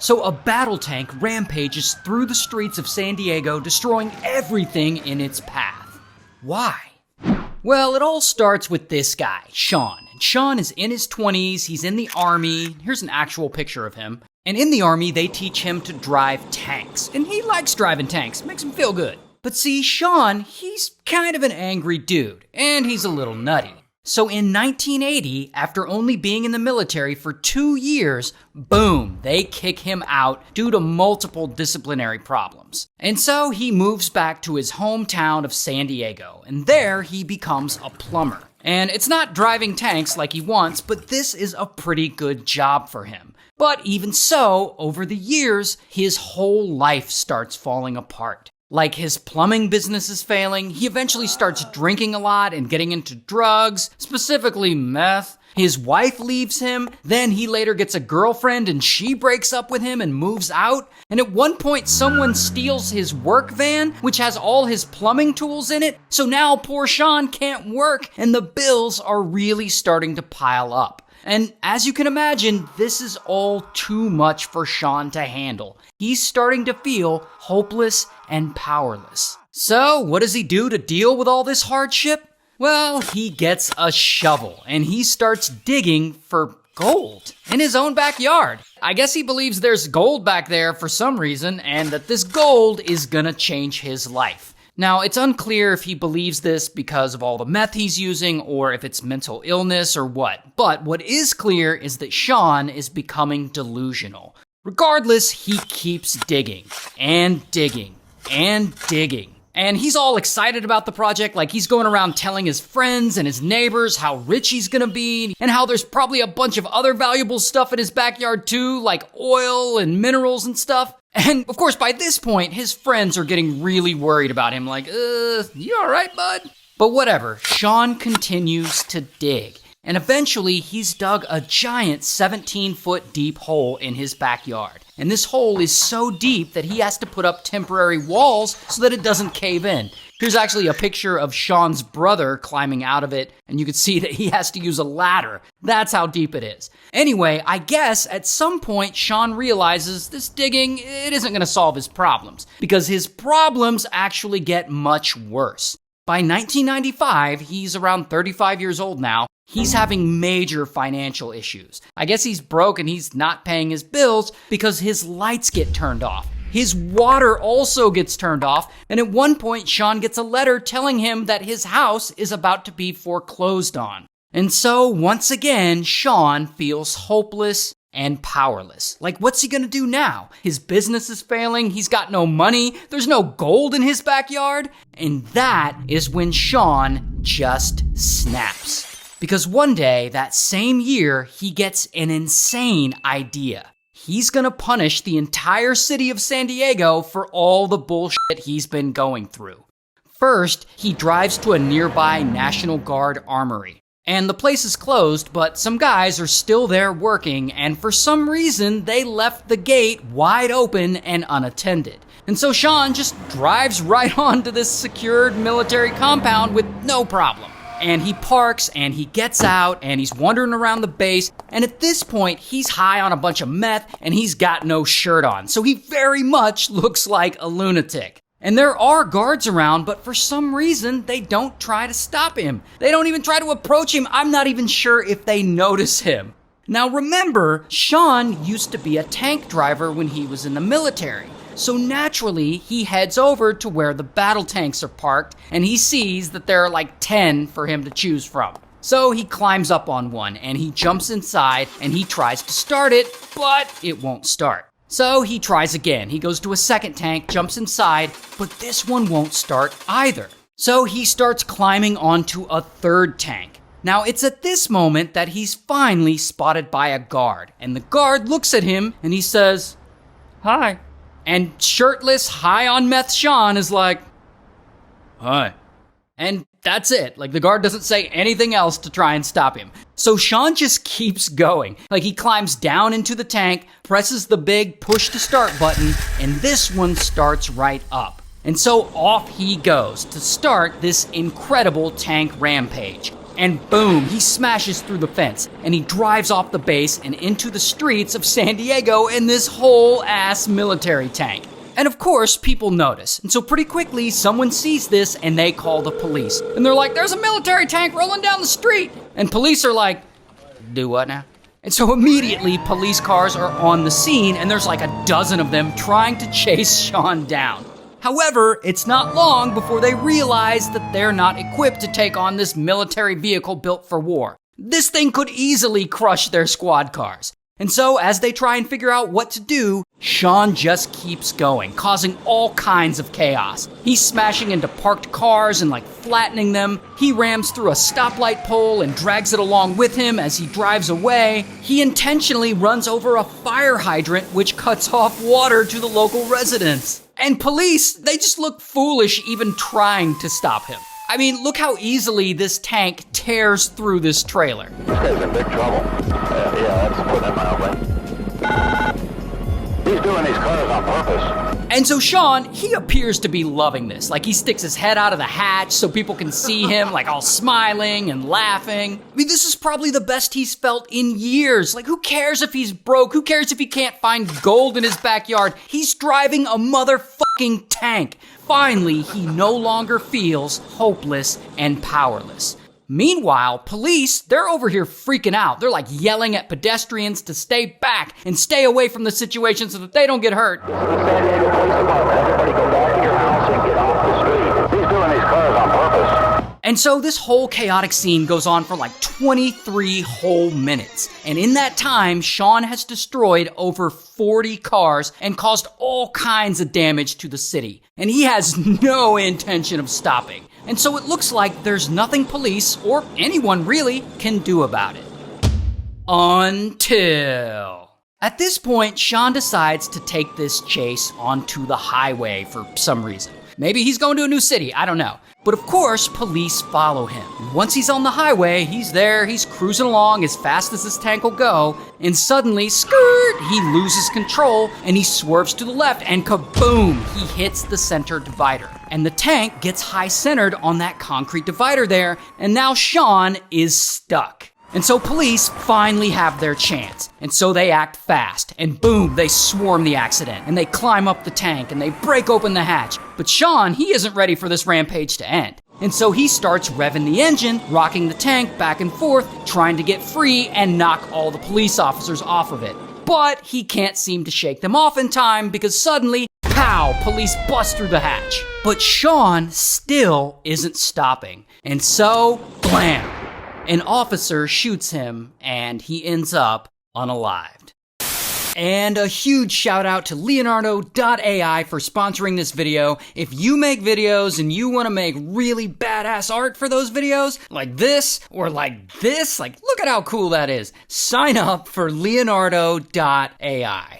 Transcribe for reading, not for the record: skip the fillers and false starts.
So a battle tank rampages through the streets of San Diego, destroying everything in its path. Why? Well, it all starts with this guy, Shawn. And Shawn is in his 20s, he's in the army. Here's an actual picture of him. And in the army, they teach him to drive tanks. And he likes driving tanks, it makes him feel good. But see, Shawn, he's kind of an angry dude, and he's a little nutty. So in 1980, after only being in the military for 2 years, boom, they kick him out due to multiple disciplinary problems. And so he moves back to his hometown of San Diego, and there he becomes a plumber. And it's not driving tanks like he wants, but this is a pretty good job for him. But even so, over the years, his whole life starts falling apart. Like his plumbing business is failing, he eventually starts drinking a lot and getting into drugs, specifically meth. His wife leaves him, then he later gets a girlfriend and she breaks up with him and moves out. And at one point someone steals his work van, which has all his plumbing tools in it. So now poor Shawn can't work and the bills are really starting to pile up. And as you can imagine, this is all too much for Shawn to handle. He's starting to feel hopeless and powerless. So what does he do to deal with all this hardship? Well, he gets a shovel and he starts digging for gold in his own backyard. I guess he believes there's gold back there for some reason and that this gold is gonna change his life. Now, it's unclear if he believes this because of all the meth he's using or if it's mental illness or what. But what is clear is that Shawn is becoming delusional. Regardless, he keeps digging and digging and digging. And he's all excited about the project, like he's going around telling his friends and his neighbors how rich he's gonna be, and how there's probably a bunch of other valuable stuff in his backyard too, like oil and minerals and stuff. And of course, by this point, his friends are getting really worried about him, like, you alright, bud? But whatever, Shawn continues to dig. And eventually, he's dug a giant 17-foot deep hole in his backyard. And this hole is so deep that he has to put up temporary walls so that it doesn't cave in. Here's actually a picture of Shawn's brother climbing out of it, and you can see that he has to use a ladder. That's how deep it is. Anyway, I guess at some point, Shawn realizes this digging, it isn't gonna solve his problems, because his problems actually get much worse. By 1995, he's around 35 years old now, he's having major financial issues. I guess he's broke and he's not paying his bills because his lights get turned off. His water also gets turned off, and at one point, Shawn gets a letter telling him that his house is about to be foreclosed on. And so, once again, Shawn feels hopeless and powerless. Like, what's he gonna do now? His business is failing, he's got no money, there's no gold in his backyard, and that is when Shawn just snaps. Because one day, that same year, he gets an insane idea. He's gonna punish the entire city of San Diego for all the bullshit he's been going through. First, he drives to a nearby National Guard armory. And the place is closed, but some guys are still there working, and for some reason, they left the gate wide open and unattended. And so Shawn just drives right onto this secured military compound with no problem. And he parks, and he gets out, and he's wandering around the base, and at this point, he's high on a bunch of meth, and he's got no shirt on, so he very much looks like a lunatic. And there are guards around, but for some reason, they don't try to stop him. They don't even try to approach him. I'm not even sure if they notice him. Now remember, Shawn used to be a tank driver when he was in the military. So naturally, he heads over to where the battle tanks are parked, and he sees that there are like 10 for him to choose from. So he climbs up on one, and he jumps inside, and he tries to start it, but it won't start. So he tries again. He goes to a second tank, jumps inside, but this one won't start either. So he starts climbing onto a third tank. Now it's at this moment that he's finally spotted by a guard, and the guard looks at him and he says, "Hi." And shirtless, high on meth Shawn is like, "Hi." And that's it. Like, the guard doesn't say anything else to try and stop him. So Shawn just keeps going. Like, he climbs down into the tank, presses the big push to start button, and this one starts right up. And so off he goes to start this incredible tank rampage. and boom, he smashes through the fence, and he drives off the base and into the streets of San Diego in this whole ass military tank. And of course, people notice, and so pretty quickly, someone sees this and they call the police. And they're like, there's a military tank rolling down the street! And police are like, do what now? And so immediately, police cars are on the scene, and there's like a dozen of them trying to chase Shawn down. However, it's not long before they realize that they're not equipped to take on this military vehicle built for war. This thing could easily crush their squad cars. And so, as they try and figure out what to do, Shawn just keeps going, causing all kinds of chaos. He's smashing into parked cars and flattening them. He rams through a stoplight pole and drags it along with him as he drives away. He intentionally runs over a fire hydrant, which cuts off water to the local residents. And police, they just look foolish even trying to stop him. I mean, look how easily this tank tears through this trailer. This guy's in big trouble. Yeah, that's putting him out, right? He's doing these cars on purpose. And so Shawn, he appears to be loving this. He sticks his head out of the hatch so people can see him, all smiling and laughing. I mean, this is probably the best he's felt in years. Who cares if he's broke? Who cares if he can't find gold in his backyard? He's driving a motherfucking tank. Finally, he no longer feels hopeless and powerless. Meanwhile, police, they're over here freaking out. They're yelling at pedestrians to stay back and stay away from the situation so that they don't get hurt. San Diego Police Department, everybody go back to your house and get off the street. He's doing these cars on purpose. And so this whole chaotic scene goes on for 23 whole minutes. And in that time, Shawn has destroyed over 40 cars and caused all kinds of damage to the city. And he has no intention of stopping. And so it looks like there's nothing police, or anyone really, can do about it. Until... At this point, Shawn decides to take this chase onto the highway for some reason. Maybe he's going to a new city, I don't know. But of course, police follow him. Once he's on the highway, he's there, he's cruising along as fast as his tank will go, and suddenly, skirt, he loses control, and he swerves to the left, and kaboom, he hits the center divider. And the tank gets high-centered on that concrete divider there, and now Shawn is stuck. And so police finally have their chance. And so they act fast. And boom, they swarm the accident. And they climb up the tank and they break open the hatch. But Shawn, he isn't ready for this rampage to end. And so he starts revving the engine, rocking the tank back and forth, trying to get free and knock all the police officers off of it. But he can't seem to shake them off in time because suddenly, pow, police bust through the hatch. But Shawn still isn't stopping. And so, blam. An officer shoots him, and he ends up unalived. And a huge shout out to Leonardo.ai for sponsoring this video. If you make videos and you want to make really badass art for those videos, like this, or like this, look at how cool that is. Sign up for Leonardo.ai.